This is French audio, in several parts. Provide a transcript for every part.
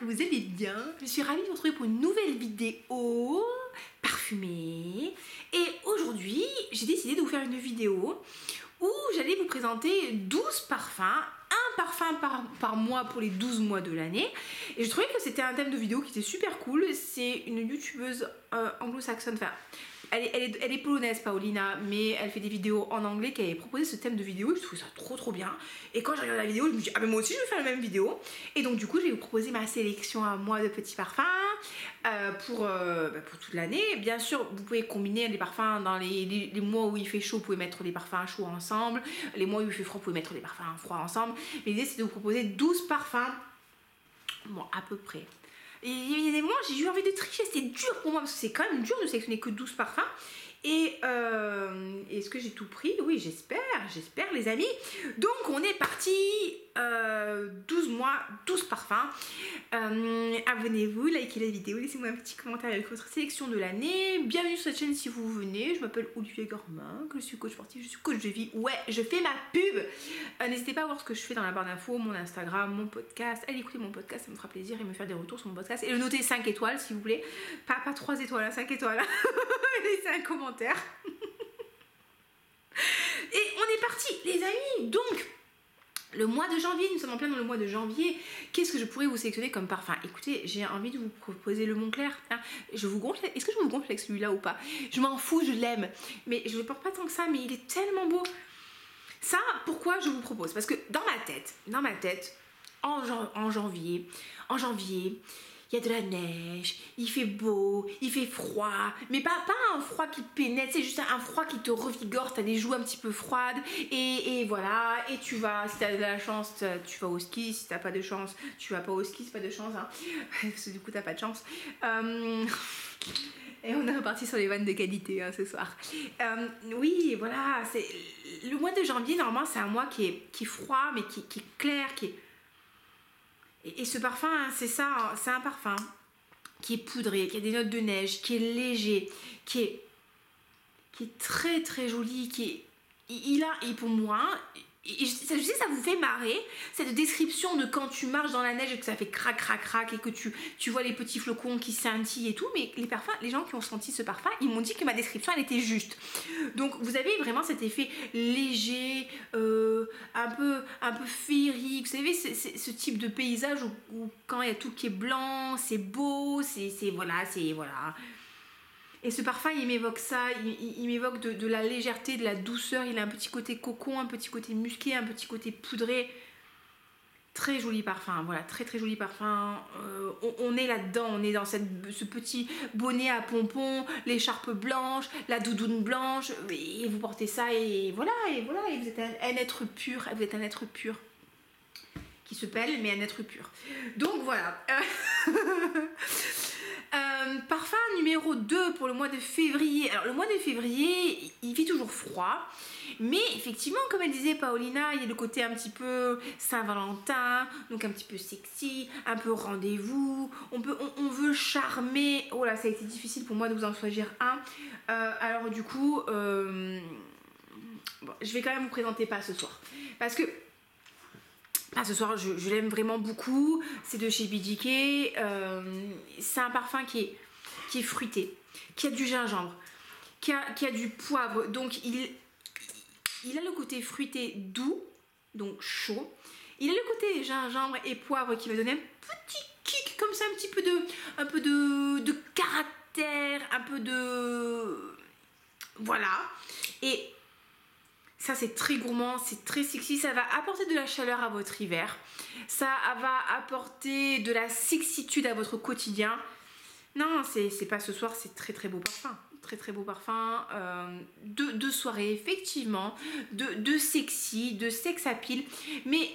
que vous allez bien. Je suis ravie de vous retrouver pour une nouvelle vidéo parfumée. Et aujourd'hui, j'ai décidé de vous faire une vidéo où j'allais vous présenter 12 parfums, un parfum par mois pour les 12 mois de l'année. Et je trouvais que c'était un thème de vidéo qui était super cool. C'est une youtubeuse anglo-saxonne, enfin elle est polonaise, Paulina, mais elle fait des vidéos en anglais, qui avait proposé ce thème de vidéo et je trouve ça trop bien. Et quand j'ai regardé la vidéo, je me dis ah mais moi aussi je vais faire la même vidéo. Et donc du coup je vais vous proposer ma sélection à moi de petits parfums pour toute l'année. Bien sûr vous pouvez combiner les parfums dans les mois où il fait chaud, vous pouvez mettre les parfums chauds ensemble. Les mois où il fait froid, vous pouvez mettre les parfums froids ensemble. Mais l'idée c'est de vous proposer 12 parfums, bon à peu près. Et il y a des moments j'ai eu envie de tricher, c'était dur pour moi parce que c'est quand même dur de sélectionner que 12 parfums. Et est-ce que j'ai tout pris? Oui, j'espère les amis. Donc on est parti, 12 mois, 12 parfums. Abonnez-vous, likez la vidéo, laissez-moi un petit commentaire avec votre sélection de l'année. Bienvenue sur cette chaîne si vous venez. Je m'appelle Olivier Gormin, je suis coach sportif, je suis coach de vie. Ouais, je fais ma pub. N'hésitez pas à voir ce que je fais dans la barre d'infos, mon Instagram, mon podcast. Allez écouter mon podcast, ça me fera plaisir, et me faire des retours sur mon podcast. Et le noter 5 étoiles s'il vous plaît. Pas 3 étoiles, 5 étoiles. Laissez un commentaire. Et on est parti les amis. Donc le mois de janvier, nous sommes en plein dans le mois de janvier. Qu'est-ce que je pourrais vous sélectionner comme parfum? Écoutez, j'ai envie de vous proposer le Moncler. Je vous gonfle. Est-ce que je vous gonfle avec celui-là ou pas? Je m'en fous, je l'aime. Mais je ne le porte pas tant que ça, mais il est tellement beau. Ça, pourquoi je vous propose? Parce que dans ma tête, en janvier, il y a de la neige, il fait beau, il fait froid, mais pas un froid qui te pénètre, c'est juste un froid qui te revigore, t'as des joues un petit peu froides, et voilà, et tu vas, si t'as de la chance, tu vas au ski, si t'as pas de chance, tu vas pas au ski, c'est pas de chance, hein, parce que du coup t'as pas de chance. Et on est reparti sur les vannes de qualité ce soir. Oui, voilà, c'est le mois de janvier, normalement c'est un mois qui est froid, mais qui est clair, qui est... Et ce parfum, c'est ça, c'est un parfum qui est poudré, qui a des notes de neige, qui est léger, qui est très joli, et pour moi, je sais que ça vous fait marrer, cette description de quand tu marches dans la neige et que ça fait crac et que tu vois les petits flocons qui scintillent et tout, mais les gens qui ont senti ce parfum, ils m'ont dit que ma description elle était juste. Donc vous avez vraiment cet effet léger, un peu féerique, vous savez ce type de paysage où quand il y a tout qui est blanc, c'est beau, voilà. Et ce parfum, il m'évoque ça, il m'évoque de la légèreté, de la douceur. Il a un petit côté cocon, un petit côté musqué, un petit côté poudré. Très joli parfum, voilà, très joli parfum. On est là-dedans, on est dans ce petit bonnet à pompons, l'écharpe blanche, la doudoune blanche. Et vous portez ça et voilà, et vous êtes un être pur, vous êtes un être pur. Qui se pèle, mais un être pur. Donc voilà. Parfum numéro 2 pour le mois de février. Alors le mois de février, il fait toujours froid, mais effectivement, comme elle disait Paulina, il y a le côté un petit peu Saint-Valentin, donc un petit peu sexy, un peu rendez-vous. On veut charmer. Oh là, ça a été difficile pour moi de vous en choisir un. Alors du coup, bon, je vais quand même vous présenter pas ce soir, parce que ce soir, je l'aime vraiment beaucoup. C'est de chez BDK. C'est un parfum qui est fruité, qui a du gingembre, qui a du poivre. Donc, il a le côté fruité doux, donc chaud. Il a le côté gingembre et poivre qui va donner un petit kick comme ça, un peu de caractère, un peu de... Voilà. Et... ça c'est très gourmand, c'est très sexy, ça va apporter de la chaleur à votre hiver, ça va apporter de la sexitude à votre quotidien. Non, c'est pas ce soir, c'est très beau parfum, très beau parfum de soirée effectivement, de sexy, de sex appeal, mais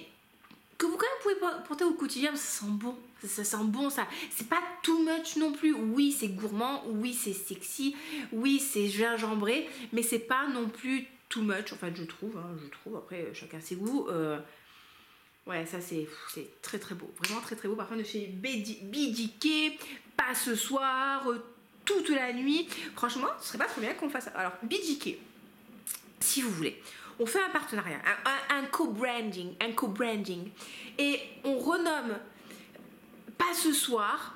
que vous quand même pouvez porter au quotidien, ça sent bon, ça c'est pas too much non plus. Oui c'est gourmand, oui c'est sexy, oui c'est gingembré, mais c'est pas non plus too much, enfin je trouve, après chacun ses goûts. Ouais, ça c'est très beau, vraiment très beau parfum de chez BDK, pas ce soir, toute la nuit. Franchement, ce serait pas trop bien qu'on fasse ça. Alors BDK, si vous voulez, on fait un partenariat, un co-branding, et on renomme pas à ce soir,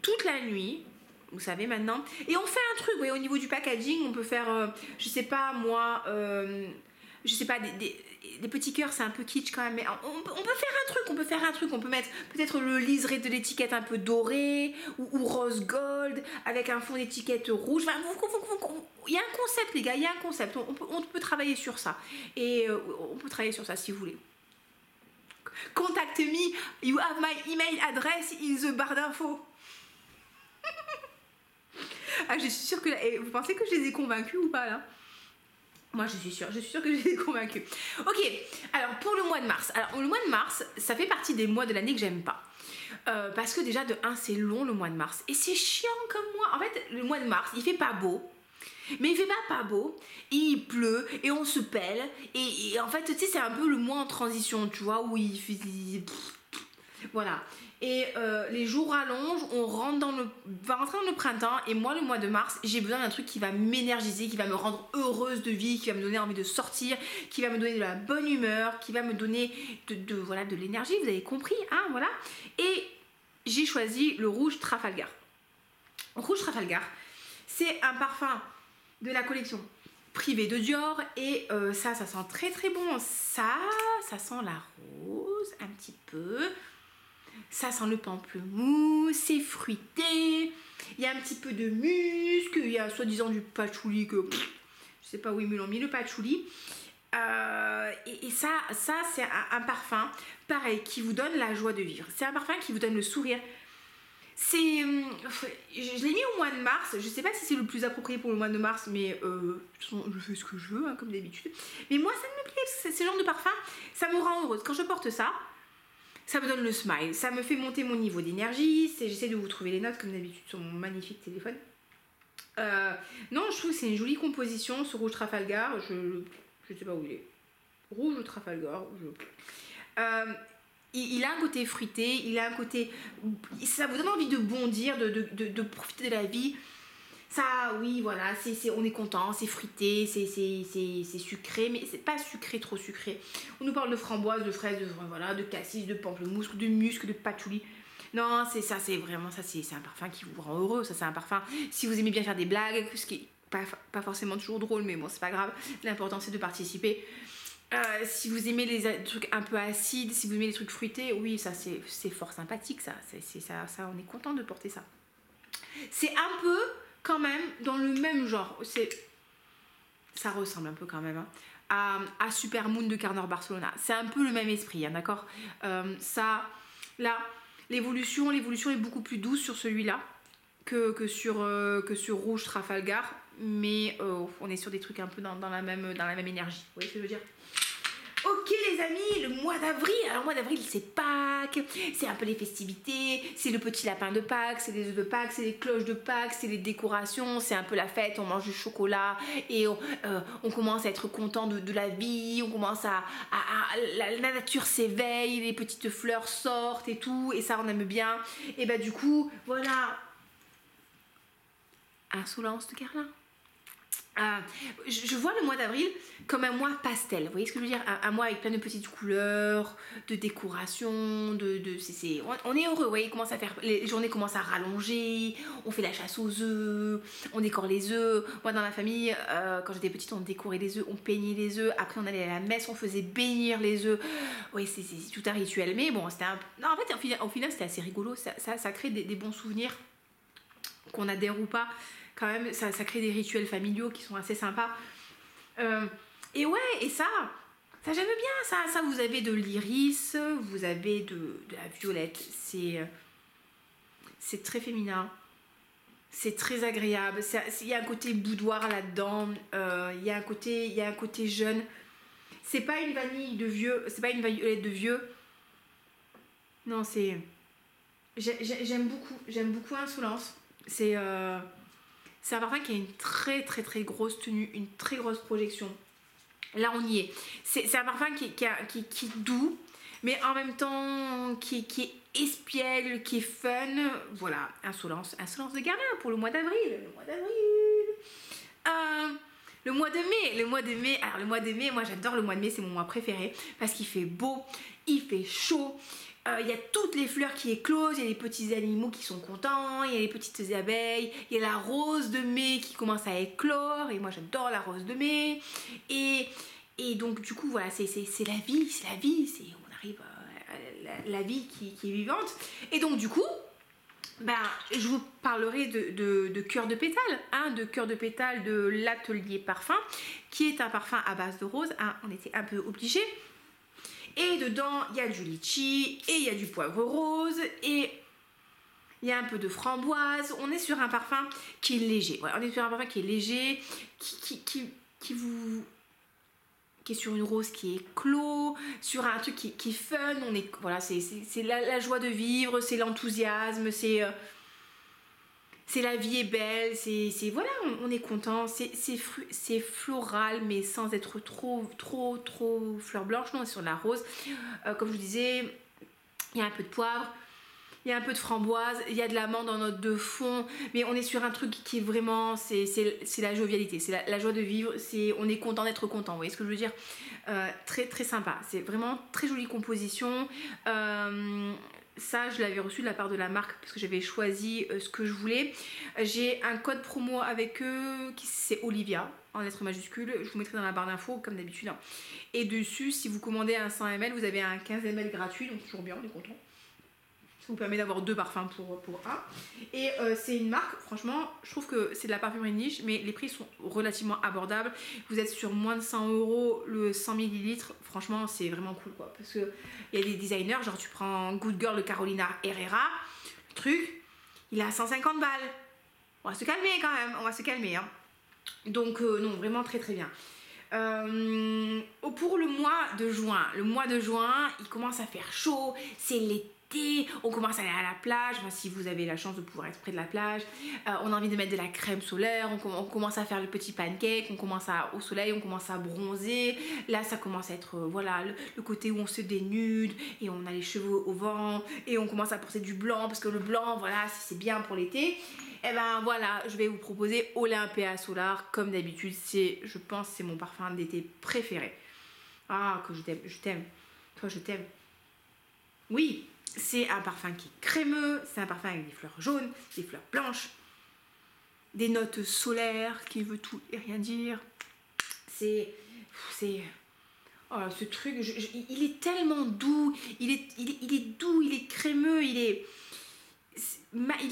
toute la nuit. Vous savez maintenant. Et on fait un truc, vous voyez, au niveau du packaging, on peut faire, je sais pas moi, je sais pas, des petits cœurs, c'est un peu kitsch quand même, mais on peut faire un truc, on peut mettre peut-être le liseré de l'étiquette un peu doré, ou rose gold, avec un fond d'étiquette rouge. Enfin, il y a un concept, les gars, il y a un concept, on peut travailler sur ça. Et on peut travailler sur ça si vous voulez. Contact me, you have my email address in the bar d'infos. Ah, je suis sûre que... Et vous pensez que je les ai convaincus ou pas là? Moi je suis sûre que je les ai convaincus. Ok, alors pour le mois de mars. Alors le mois de mars, ça fait partie des mois de l'année que j'aime pas. Parce que déjà de 1 c'est long le mois de mars. Et c'est chiant comme mois. En fait le mois de mars il fait pas beau. Mais il fait pas beau, et il pleut, et on se pèle, et en fait, tu sais, c'est un peu le mois en transition, tu vois, où il fait... Voilà. Et les jours rallongent, on va rentrer dans le printemps, et moi, le mois de mars, j'ai besoin d'un truc qui va m'énergiser, qui va me rendre heureuse de vie, qui va me donner envie de sortir, qui va me donner de la bonne humeur, qui va me donner voilà, de l'énergie, vous avez compris, hein, voilà. Et j'ai choisi le rouge Trafalgar. Rouge Trafalgar, c'est un parfum de la collection privée de Dior et ça sent très très bon. Ça sent la rose un petit peu. Ça sent le pamplemousse, c'est fruité. Il y a un petit peu de musc. Il y a soi-disant du patchouli que je sais pas où ils me l'ont mis le patchouli. Et ça c'est un parfum pareil qui vous donne la joie de vivre. C'est un parfum qui vous donne le sourire. Je l'ai mis au mois de mars, je sais pas si c'est le plus approprié pour le mois de mars, mais je fais ce que je veux, hein, comme d'habitude. Mais moi, ça me plaît, ce genre de parfum, ça me rend heureuse. Quand je porte ça, ça me donne le smile, ça me fait monter mon niveau d'énergie. J'essaie de vous trouver les notes, comme d'habitude, sur mon magnifique téléphone. Non, je trouve que c'est une jolie composition, ce rouge Trafalgar. Je sais pas où il est. Rouge ou Trafalgar il a un côté fruité, il a un côté... Ça vous donne envie de bondir, de profiter de la vie. Ça, oui, voilà, on est content, c'est fruité, c'est sucré, mais c'est pas sucré, trop sucré. On nous parle de framboise, de fraises, voilà, de cassis, de pamplemousse, de musc, de patchouli. Non, c'est un parfum qui vous rend heureux, ça c'est un parfum... Si vous aimez bien faire des blagues, ce qui est pas forcément toujours drôle, mais bon, c'est pas grave, l'important c'est de participer. Si vous aimez les trucs un peu acides, si vous aimez les trucs fruités, oui, ça c'est fort sympathique, ça, on est content de porter ça. C'est un peu quand même dans le même genre, ça ressemble un peu quand même hein, à Supermoon de Carner Barcelona. C'est un peu le même esprit, hein, d'accord. Ça, là, l'évolution est beaucoup plus douce sur celui-là que sur Rouge Trafalgar, mais on est sur des trucs un peu dans la même énergie. Vous voyez ce que je veux dire? Ok les amis, le mois d'avril. Alors le mois d'avril c'est Pâques, c'est un peu les festivités, c'est le petit lapin de Pâques, c'est les œufs de Pâques, c'est les cloches de Pâques, c'est les décorations, c'est un peu la fête, on mange du chocolat et on commence à être content de la vie, on commence la nature s'éveille, les petites fleurs sortent et tout, et ça on aime bien. Et bah du coup, voilà. Insolence de Carlin. Je vois le mois d'avril comme un mois pastel, vous voyez ce que je veux dire, un mois avec plein de petites couleurs, de décoration, on est heureux, vous voyez, les journées commencent à rallonger, on fait la chasse aux œufs, on décore les œufs. Moi dans ma famille, quand j'étais petite, on décorait les œufs, on peignait les œufs, après on allait à la messe, on faisait bénir les œufs. Oui, c'est tout un rituel, mais bon, c'était non, en fait, au final c'était assez rigolo, ça crée des bons souvenirs, qu'on adhère ou pas. Quand même, ça crée des rituels familiaux qui sont assez sympas. Et ouais, et ça j'aime bien. Ça, vous avez de l'iris, vous avez de la violette. C'est très féminin. C'est très agréable. Il y a un côté boudoir là-dedans. Il y a un côté jeune. C'est pas une vanille de vieux. C'est pas une violette de vieux. Non, c'est... J'aime beaucoup Insolence. C'est un parfum qui a une très très très grosse tenue, une très grosse projection. Là on y est. C'est un parfum qui est doux, mais en même temps qui est espiègle, qui est fun. Voilà, Insolence de Guerlain pour le mois d'avril. Le mois de mai, moi j'adore le mois de mai, c'est mon mois préféré parce qu'il fait beau, il fait chaud. Il y a toutes les fleurs qui éclosent, il y a les petits animaux qui sont contents, il y a les petites abeilles, il y a la rose de mai qui commence à éclore, et moi j'adore la rose de mai. Et donc du coup voilà, c'est la vie, on arrive à la vie qui est vivante. Et donc du coup, ben, je vous parlerai de cœur de pétale, hein, de cœur de pétale de l'Atelier Parfum, qui est un parfum à base de rose, hein, on était un peu obligés. Et dedans, il y a du litchi, et il y a du poivre rose, et il y a un peu de framboise. On est sur un parfum qui est léger. Voilà, on est sur un parfum qui est léger, qui est sur une rose qui est clos, sur un truc qui est fun. On est, voilà, c'est la joie de vivre, c'est l'enthousiasme, c'est la vie est belle, voilà, on est content, c'est floral mais sans être trop fleur blanche. Non, on est sur de la rose. Comme je vous disais, il y a un peu de poivre, il y a un peu de framboise, il y a de l'amande en note de fond, mais on est sur un truc qui est vraiment, c'est la jovialité, c'est la joie de vivre, on est content d'être content, vous voyez ce que je veux dire. Très très sympa, c'est vraiment très jolie composition. Ça, je l'avais reçu de la part de la marque parce que j'avais choisi ce que je voulais. J'ai un code promo avec eux, c'est Olivia, en lettres majuscules. Je vous mettrai dans la barre d'infos, comme d'habitude. Et dessus, si vous commandez un 100 ml, vous avez un 15 ml gratuit, donc toujours bien, on est content. Ça vous permet d'avoir 2 parfums pour un. Et c'est une marque, franchement, je trouve que c'est de la parfumerie niche, mais les prix sont relativement abordables. Vous êtes sur moins de 100 € le 100 ml. Franchement, c'est vraiment cool, quoi. Parce qu'il y a des designers, genre tu prends Good Girl de Carolina Herrera, le truc, il est à 150 balles. On va se calmer quand même, on va se calmer. Hein. Donc, non, vraiment très très bien. Pour le mois de juin, il commence à faire chaud, c'est l'été. On commence à aller à la plage, enfin, si vous avez la chance de pouvoir être près de la plage. On a envie de mettre de la crème solaire, on commence à faire le petit pancake, on commence au soleil, on commence à bronzer. Là ça commence à être voilà le côté où on se dénude et on a les cheveux au vent et on commence à porter du blanc parce que le blanc voilà c'est bien pour l'été. Et ben voilà, je vais vous proposer Olympia Solar comme d'habitude, je pense c'est mon parfum d'été préféré. Ah que je t'aime, toi je t'aime. Oui. C'est un parfum qui est crémeux, c'est un parfum avec des fleurs jaunes, des fleurs blanches, des notes solaires qui veut tout et rien dire. C'est oh, ce truc, il est tellement doux, il est doux, il est crémeux, il est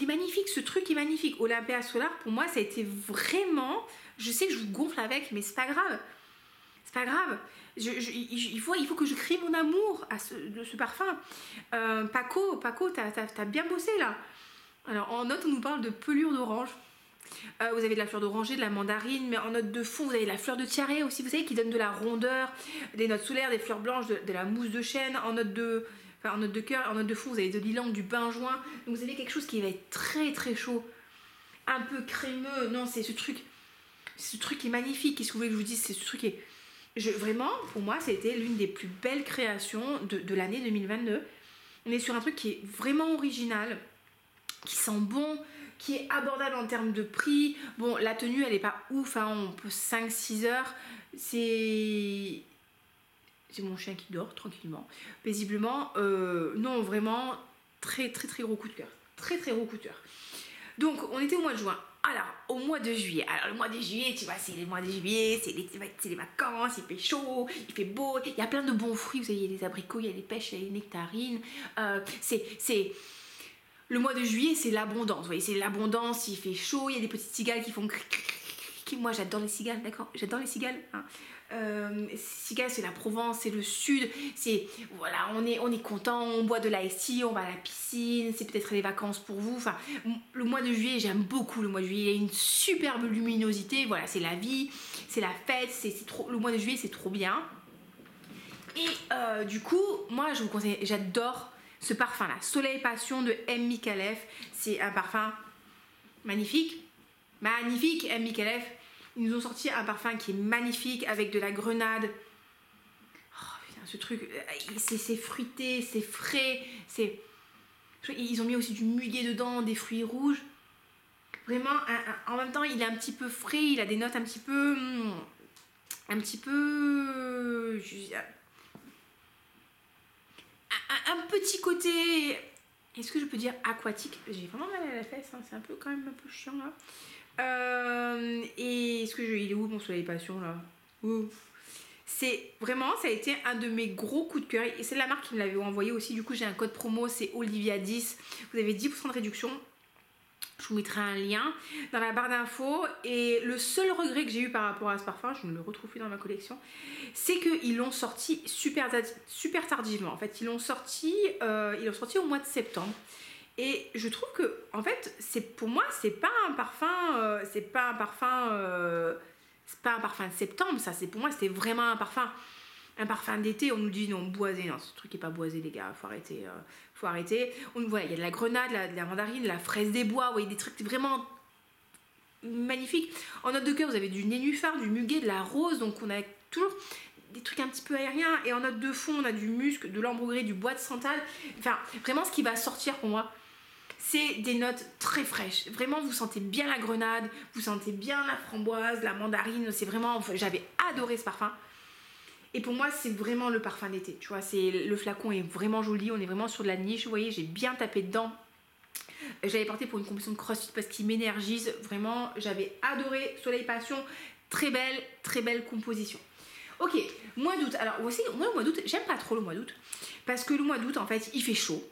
magnifique, ce truc est magnifique. Olympia Solar, pour moi, ça a été vraiment, je sais que je vous gonfle avec, mais c'est pas grave. C'est pas grave. Il faut que je crie mon amour de ce parfum. Paco, t'as bien bossé là. Alors en note, on nous parle de pelure d'orange. Vous avez de la fleur d'oranger, de la mandarine, mais en note de fond, vous avez la fleur de tiare aussi, vous savez, qui donne de la rondeur, des notes solaires, des fleurs blanches, de la mousse de chêne. En note de cœur, en note de fond, vous avez de l'ylang, du benjoin. Donc vous avez quelque chose qui va être très très chaud, un peu crémeux. Non, c'est ce truc qui est magnifique. Qu'est-ce que vous voulez que je vous dise? C'est ce truc qui est... vraiment, pour moi, c'était l'une des plus belles créations de l'année 2022. On est sur un truc qui est vraiment original, qui sent bon, qui est abordable en termes de prix. Bon, la tenue, elle est pas ouf, hein, on peut 5-6 heures. C'est mon chien qui dort tranquillement, paisiblement. Non, vraiment, très très très gros coup de cœur. Très très gros coup de cœur. Donc, on était au mois de juin. Alors, au mois de juillet, le mois de juillet, tu vois, c'est les mois de juillet, c'est les vacances, il fait chaud, il fait beau, il y a plein de bons fruits, vous savez, il y a les abricots, il y a les pêches, il y a les nectarines, le mois de juillet, c'est l'abondance, vous voyez, c'est l'abondance, il fait chaud, il y a des petites cigales qui font... Moi, j'adore les cigales, d'accord, j'adore les cigales, hein. Cigales, c'est la Provence, c'est le sud, c'est voilà, on est content, on boit de l'ice tea, on va à la piscine, c'est peut-être les vacances pour vous. Enfin, le mois de juillet, j'aime beaucoup le mois de juillet, il y a une superbe luminosité, voilà, c'est la vie, c'est la fête, le mois de juillet, c'est trop bien. Et du coup, moi, je vous conseille, j'adore ce parfum-là, Soleil Passion de M. Micallef. C'est un parfum magnifique, M. Micallef. Ils nous ont sorti un parfum qui est magnifique avec de la grenade. Oh putain, ce truc, c'est fruité, c'est frais, ils ont mis aussi du muguet dedans, des fruits rouges. Vraiment, en même temps, il est un petit peu frais, il a des notes un petit peu... un petit côté, est-ce que je peux dire aquatique? J'ai vraiment mal à la fesse, hein, c'est un peu quand même un peu chiant là. Et est-ce que il est où mon soleil passion là? Ouh. C'est vraiment, ça a été un de mes gros coups de cœur et c'est la marque qui me l'avait envoyé aussi. Du coup, j'ai un code promo, c'est Olivia10. Vous avez 10% de réduction. Je vous mettrai un lien dans la barre d'infos. Et le seul regret que j'ai eu par rapport à ce parfum, je ne le retrouve plus dans ma collection, c'est qu'ils l'ont sorti super tardivement. En fait, ils l'ont sorti au mois de septembre. Et je trouve que, en fait, pour moi, c'est pas un parfum, c'est pas un parfum de septembre, ça. Pour moi, c'était vraiment un parfum d'été. On nous dit non, boisé, non, ce truc est pas boisé, les gars, faut arrêter. Faut arrêter. Voilà, il y a de la grenade, de la mandarine, de la fraise des bois, vous voyez, des trucs vraiment magnifiques. En note de cœur, vous avez du nénuphar, du muguet, de la rose, donc on a toujours des trucs un petit peu aériens. Et en note de fond, on a du musc, de l'ambre gris, du bois de santal. Enfin, vraiment, ce qui va sortir pour moi, c'est des notes très fraîches. Vraiment, vous sentez bien la grenade, vous sentez bien la framboise, la mandarine. C'est vraiment, j'avais adoré ce parfum. Et pour moi, c'est vraiment le parfum d'été. Tu vois, le flacon est vraiment joli. On est vraiment sur de la niche. Vous voyez, j'ai bien tapé dedans. J'avais porté pour une compétition de CrossFit parce qu'il m'énergise. Vraiment, j'avais adoré Soleil Passion. Très belle composition. Ok, mois d'août. Alors, aussi, moi, le mois d'août, j'aime pas trop le mois d'août. Parce que le mois d'août, en fait, il fait chaud.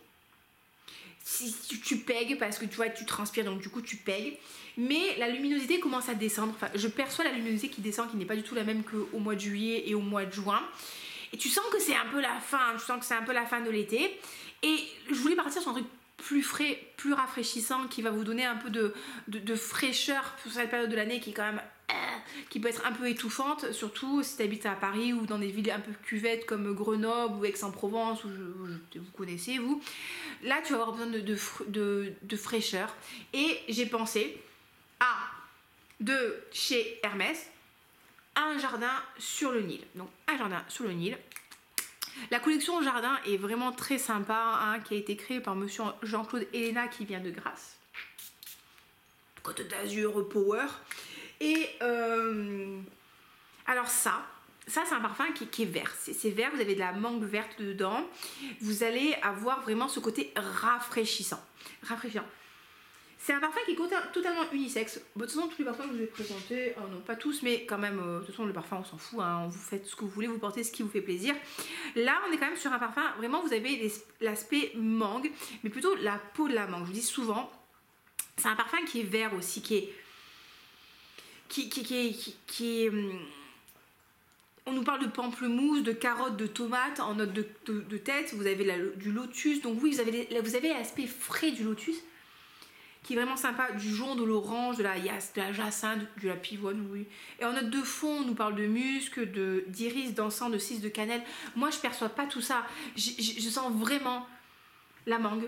Si tu pègues parce que tu vois, tu transpires, donc du coup tu pègues, mais la luminosité commence à descendre. Enfin, je perçois la luminosité qui descend, qui n'est pas du tout la même qu'au mois de juillet et au mois de juin, et tu sens que c'est un peu la fin, de l'été. Et je voulais partir sur un truc plus frais, plus rafraîchissant, qui va vous donner un peu de fraîcheur pour cette période de l'année qui est quand même qui peut être un peu étouffante, surtout si tu habites à Paris ou dans des villes un peu cuvettes comme Grenoble ou Aix-en-Provence, où vous connaissez, vous. Là, tu vas avoir besoin de fraîcheur. Et j'ai pensé de chez Hermès, un jardin sur le Nil. Donc, un jardin sur le Nil. La collection jardin est vraiment très sympa, hein, qui a été créée par monsieur Jean-Claude Helena, qui vient de Grasse. Côte d'Azur Power. Et alors ça c'est un parfum qui est vert. C'est vert, vous avez de la mangue verte dedans. Vous allez avoir vraiment ce côté rafraîchissant. C'est un parfum qui est totalement unisexe. Bon, de toute façon, tous les parfums que je vous ai présentés, non pas tous, mais quand même, de toute façon, le parfum, on s'en fout. Hein, vous faites ce que vous voulez, vous portez ce qui vous fait plaisir. Là, on est quand même sur un parfum, vraiment, vous avez l'aspect mangue, mais plutôt la peau de la mangue. Je vous dis souvent, c'est un parfum qui est vert aussi, qui est on nous parle de pamplemousse, de carottes, de tomates en note de tête. Vous avez du lotus. Donc oui, vous avez l'aspect frais du lotus qui est vraiment sympa. Du jaune, de l'orange, de la jacinthe, de la pivoine, oui. Et en note de fond, on nous parle de musc, d'iris, d'encens, de cis, de cannelle. Moi, je perçois pas tout ça. Je sens vraiment la mangue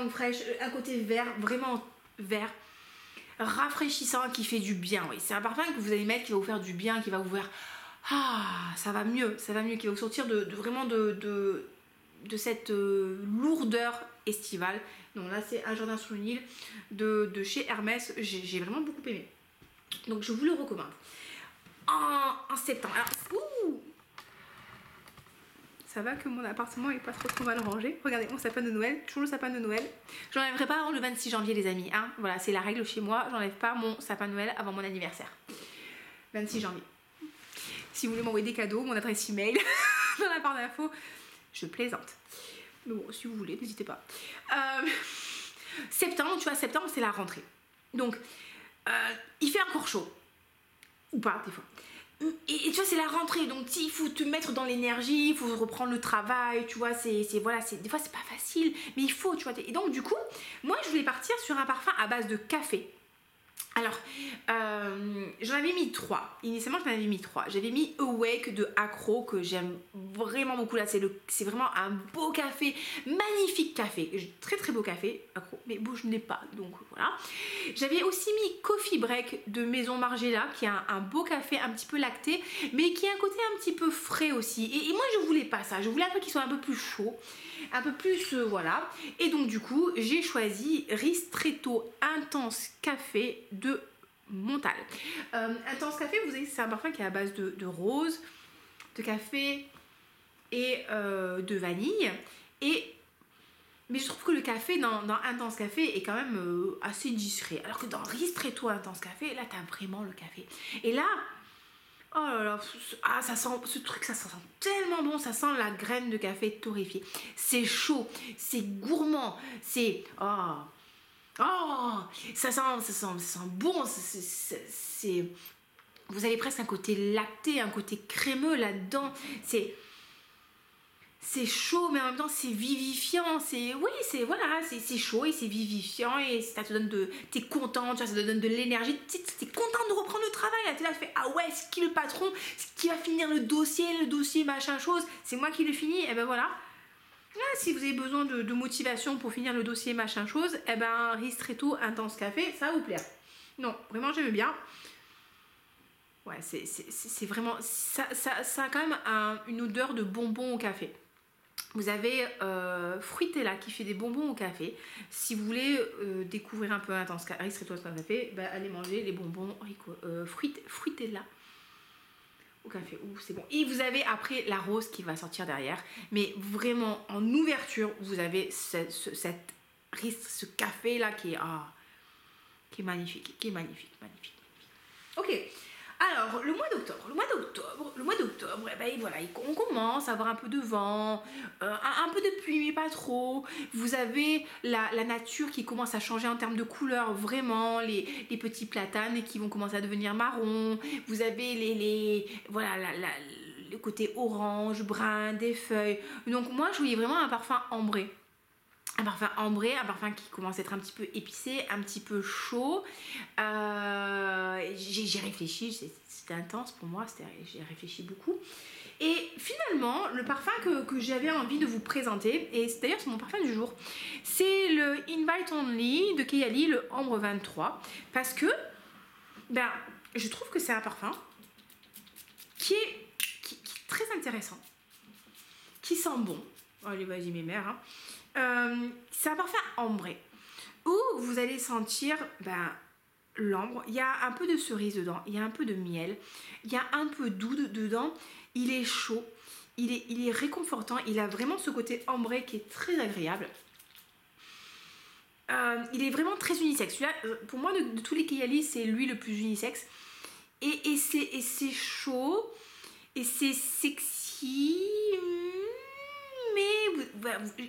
fraîche, un côté vert, vraiment vert, rafraîchissant, qui fait du bien. Oui, c'est un parfum que vous allez mettre qui va vous faire du bien, qui va vous faire ça va mieux, qui va vous sortir vraiment de cette lourdeur estivale. Donc là, c'est un jardin sur le Nil de chez Hermès. J'ai vraiment beaucoup aimé, donc je vous le recommande. En septembre, alors ça va que mon appartement est pas trop mal rangé. Regardez mon sapin de Noël, toujours le sapin de Noël. J'enlèverai pas avant le 26 janvier, les amis, hein. Voilà, c'est la règle chez moi, j'enlève pas mon sapin de Noël avant mon anniversaire. 26 janvier. Si vous voulez m'envoyer des cadeaux, mon adresse email dans la barre d'infos. Je plaisante. Mais bon, si vous voulez, n'hésitez pas. Septembre, tu vois, septembre, c'est la rentrée. Donc, il fait encore chaud. Ou pas, des fois. Et tu vois, c'est la rentrée, donc il faut te mettre dans l'énergie, il faut reprendre le travail, tu vois, des fois c'est pas facile, mais il faut, tu vois. Et donc du coup, moi je voulais partir sur un parfum à base de café. Alors, j'en avais mis 3. Initialement, j'en avais mis 3. J'avais mis Awake de Accro, que j'aime vraiment beaucoup. Là, c'est vraiment un beau café, magnifique café. Très très beau café, Accro, mais bon, je n'ai pas, donc voilà. J'avais aussi mis Coffee Break de Maison Margiela, qui a un beau café un petit peu lacté, mais qui a un côté un petit peu frais aussi. Et moi, je voulais pas ça. Je voulais un truc qui soit un peu plus chaud, un peu plus, voilà. Et donc, du coup, j'ai choisi Ristretto Intense Café de Montal. Intense Café, vous savez, c'est un parfum qui est à base de rose, de café, et de vanille. Mais je trouve que le café dans Intense Café est quand même assez discret. Alors que dans Ristretto Intense Café, là, t'as vraiment le café. Et là, oh là là, ça sent, ce truc, ça sent tellement bon. Ça sent la graine de café torréfiée. C'est chaud, c'est gourmand, c'est... ça sent bon. Vous avez presque un côté lacté, un côté crémeux là-dedans. C'est chaud, mais en même temps c'est vivifiant. C'est chaud et c'est vivifiant et ça te donne t'es content, tu vois, ça te donne de l'énergie. T'es content de reprendre le travail. Là, t'es là, tu fais ah ouais, c'est qui le patron, c'est qui va finir le dossier machin chose. C'est moi qui le finis. Et ben voilà. Là, si vous avez besoin de motivation pour finir le dossier machin chose, et ben Ristretto Intense Café, ça va vous plaire. Non, vraiment j'aime bien. Ouais, c'est vraiment ça a quand même une odeur de bonbon au café. Vous avez Fruitella qui fait des bonbons au café. Si vous voulez découvrir un peu Ristretto Intense Café, bah, allez manger les bonbons Fruitella au café. Ouh, c'est bon. Et vous avez après la rose qui va sortir derrière. Mais vraiment, en ouverture, vous avez ce café là qui est magnifique. Ok. Alors, le mois d'octobre, eh ben, voilà, on commence à avoir un peu de vent, un peu de pluie, mais pas trop. Vous avez la nature qui commence à changer en termes de couleur, vraiment, les petits platanes qui vont commencer à devenir marron. Vous avez le côté orange, brun des feuilles. Donc moi, je voulais vraiment un parfum ambré. Un parfum qui commence à être un petit peu épicé, un petit peu chaud. J'ai réfléchi, c'était intense pour moi, j'ai réfléchi beaucoup. Et finalement, le parfum que j'avais envie de vous présenter, et d'ailleurs c'est mon parfum du jour, c'est le Invite Only de Kayali, le Ambre 23. Parce que, je trouve que c'est un parfum qui est très intéressant, qui sent bon. Allez, vas-y mes mères, c'est un parfum ambré où vous allez sentir l'ambre. Il y a un peu de cerise dedans, il y a un peu de miel, il y a un peu d'oud dedans. Il est chaud, il est réconfortant, il a vraiment ce côté ambré qui est très agréable. Il est vraiment très unisexe. Celui-là, pour moi, de tous les Kayali, c'est lui le plus unisexe. Et c'est chaud, et c'est sexy. Mais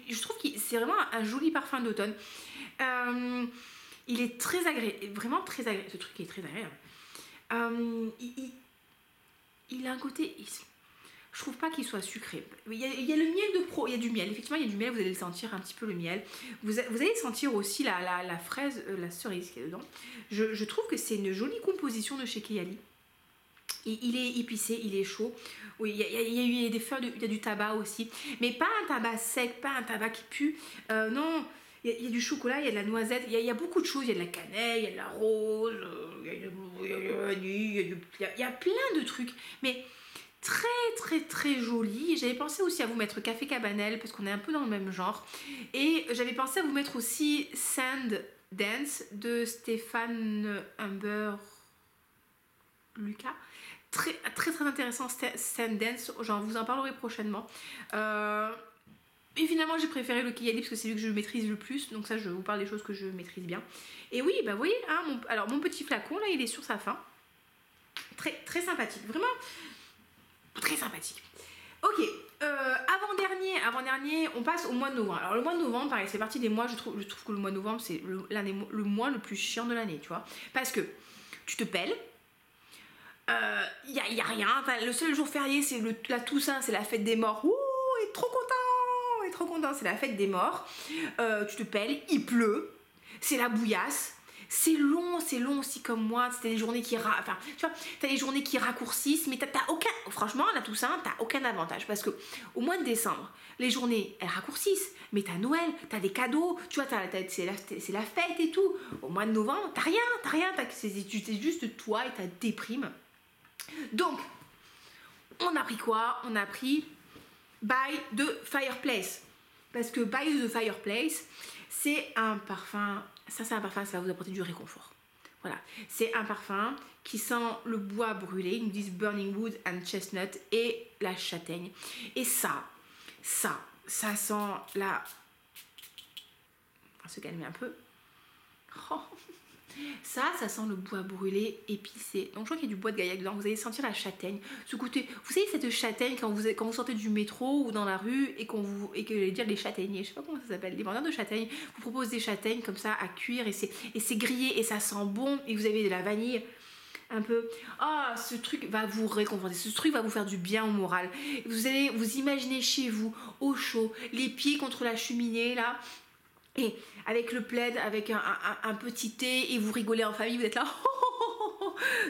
je trouve que c'est vraiment un joli parfum d'automne. Il est très agréable, vraiment très agréable. Ce truc est très agréable. Il a un côté... Je trouve pas qu'il soit sucré. Il y a le miel il y a du miel. Effectivement, il y a du miel, vous allez le sentir un petit peu le miel. Vous allez sentir aussi la fraise, la cerise qui est dedans. Je trouve que c'est une jolie composition de chez Kayali. Il est épicé, il est chaud. Oui, il y a des fleurs, il y a du tabac aussi. Mais pas un tabac sec, pas un tabac qui pue. Non, il y a du chocolat, il y a de la noisette, il y a beaucoup de choses. Il y a de la cannelle, il y a de la rose, il y a plein de trucs. Mais très très très joli. J'avais pensé aussi à vous mettre Café Cabanel parce qu'on est un peu dans le même genre. Et j'avais pensé à vous mettre aussi Sand Dance de Stéphane Humber Lucas. Très très très intéressant Sand Dance, j'en vous en parlerai prochainement. Et finalement j'ai préféré le Kayali parce que c'est lui que je maîtrise le plus, donc ça je vous parle des choses que je maîtrise bien. Et oui, vous voyez, mon petit flacon là, il est sur sa fin. Très très sympathique, vraiment très sympathique. Ok, avant-dernier, on passe au mois de novembre. Alors le mois de novembre, pareil, c'est parti des mois, je trouve que le mois de novembre c'est le mois le plus chiant de l'année, tu vois. Parce que tu te pèles, y a rien, le seul jour férié c'est la Toussaint, c'est la fête des morts. Ouh, il est trop content, c'est la fête des morts. Tu te pèles, il pleut, c'est la bouillasse. C'est long aussi comme moi. C'était des journées tu vois, t'as des journées qui raccourcissent, mais franchement, la Toussaint, t'as aucun avantage parce que au mois de décembre, les journées elles raccourcissent, mais t'as Noël, t'as des cadeaux, tu vois, c'est la fête et tout. Au mois de novembre, t'as rien, c'est juste toi et ta déprime. Donc, on a pris quoi? On a pris By the Fireplace. Parce que By the Fireplace, c'est un parfum, ça va vous apporter du réconfort. Voilà, c'est un parfum qui sent le bois brûlé, ils nous disent burning wood and chestnut et la châtaigne. Et ça, Ça sent la... On va se calmer un peu. Oh. Ça sent le bois brûlé épicé. Donc je crois qu'il y a du bois de gaillac dedans. Vous allez sentir la châtaigne. Ce côté, vous savez cette châtaigne quand vous sortez du métro ou dans la rue et que j'allais dire les châtaigniers, je sais pas comment ça s'appelle, les vendeurs de châtaignes vous proposent des châtaignes comme ça à cuire et c'est grillé et ça sent bon et vous avez de la vanille. Un peu, ce truc va vous réconforter, ce truc va vous faire du bien au moral. Vous allez vous imaginer chez vous, au chaud, les pieds contre la cheminée là, et avec le plaid, avec un petit thé, et vous rigolez en famille, vous êtes là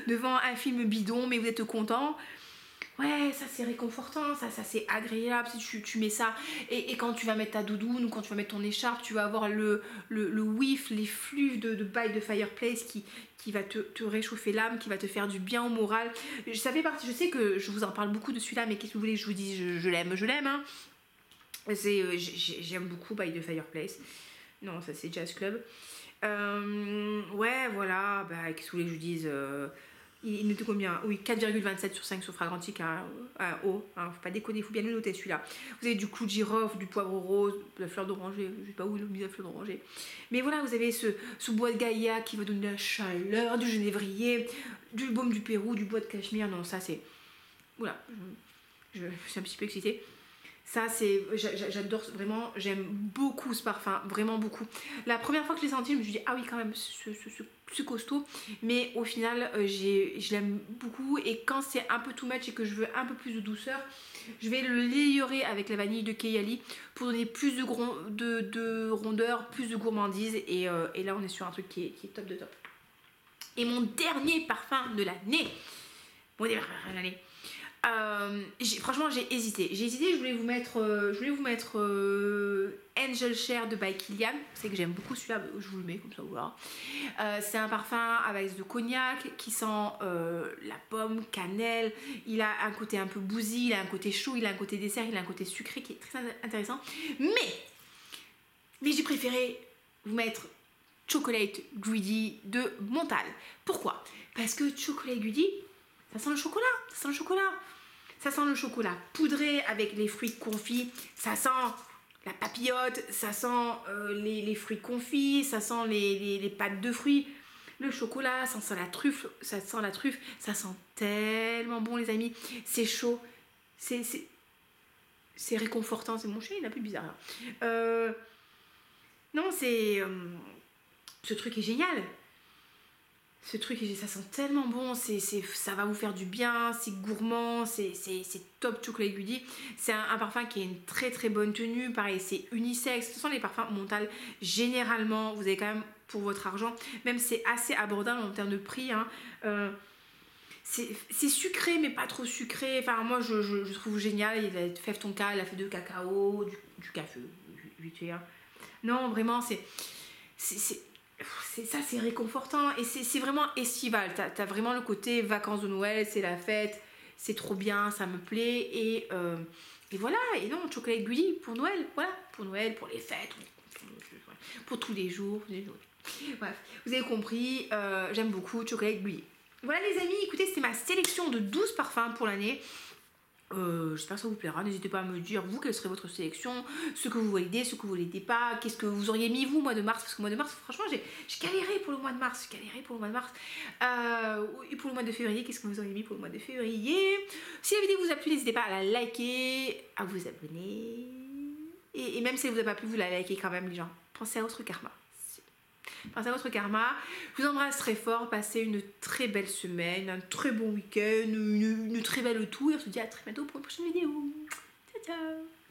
devant un film bidon, mais vous êtes content. Ouais, ça c'est réconfortant, ça c'est agréable si tu mets ça. Et quand tu vas mettre ta doudoune ou quand tu vas mettre ton écharpe, tu vas avoir le whiff, les flux de By the Fireplace qui va te réchauffer l'âme, qui va te faire du bien au moral. Ça fait partie, je sais que je vous en parle beaucoup de celui-là, mais qu'est-ce que vous voulez que je vous dise, je l'aime, hein. J'aime beaucoup By the Fireplace. Non, ça c'est Jazz Club. Ouais, voilà, qu'est-ce que vous voulez que je vous dise, il note combien? Oui, 4,27 sur 5 sur Fragrantic hein, haut. Hein, faut pas déconner, faut bien le noter celui-là. Vous avez du clou de girofle, du poivre rose, de la fleur d'oranger, je sais pas où ils ont mis la fleur d'oranger. Mais voilà, vous avez ce bois de gaillac qui va donner de la chaleur, du genévrier, du baume du Pérou, du bois de cachemire. Non, ça c'est... Oula, je suis un petit peu excitée. Ça c'est, j'adore vraiment, j'aime beaucoup ce parfum, vraiment beaucoup. La première fois que je l'ai senti, je me suis dit ah oui quand même, c'est costaud, mais au final je l'aime beaucoup et quand c'est un peu too much et que je veux un peu plus de douceur, je vais le layerer avec la vanille de Kayali pour donner plus de rondeur, plus de gourmandise et là on est sur un truc qui est top de top. Et mon dernier parfum de l'année, franchement j'ai hésité, je voulais vous mettre Angel Share de By Kilian. Vous savez que j'aime beaucoup celui-là, je vous le mets comme ça, voilà. C'est un parfum à base de cognac qui sent la pomme, cannelle, il a un côté un peu bousy, il a un côté chaud, il a un côté dessert, il a un côté sucré qui est très intéressant, mais j'ai préféré vous mettre Chocolate Greedy de Montal. Pourquoi? Parce que Chocolate Greedy, ça sent le chocolat, ça sent le chocolat poudré avec les fruits confits, ça sent la papillote, ça sent les fruits confits, ça sent les pâtes de fruits, le chocolat, ça sent la truffe, ça sent tellement bon les amis, c'est chaud, c'est réconfortant, c'est mon chien, il est un peu bizarre. Non, ce truc est génial. Ce truc, ça sent tellement bon, ça va vous faire du bien, c'est gourmand, c'est top Chocolate Goody. C'est un parfum qui a une très très bonne tenue, pareil c'est unisexe. Ce sont les parfums Montal, généralement, vous avez quand même pour votre argent, même c'est assez abordable en termes de prix. Hein. C'est sucré mais pas trop sucré, enfin moi je trouve génial, il y a la fève tonka, la fève de cacao, du café, vite fait. Hein. Non, vraiment ça c'est réconfortant et c'est vraiment estival, t'as vraiment le côté vacances de Noël, c'est la fête, c'est trop bien, ça me plaît et voilà, et non, Chocolate Goody pour Noël, voilà, pour Noël, pour les fêtes, pour tous les jours, bref, vous avez compris, j'aime beaucoup Chocolate Goody. Voilà les amis, écoutez, c'était ma sélection de 12 parfums pour l'année. J'espère que ça vous plaira, n'hésitez pas à me dire vous quelle serait votre sélection, ce que vous validez, ce que vous validez pas, qu'est-ce que vous auriez mis vous au mois de mars, parce que au mois de mars franchement j'ai galéré pour le mois de mars, et pour le mois de février, qu'est-ce que vous auriez mis pour le mois de février. Si la vidéo vous a plu, n'hésitez pas à la liker, à vous abonner, et même si elle vous a pas plu, vous la likez quand même les gens, pensez à votre karma. Pensez à votre karma. Je vous embrasse très fort. Passez une très belle semaine, un très bon week-end, une très belle tout. Et on se dit à très bientôt pour une prochaine vidéo. Ciao, ciao.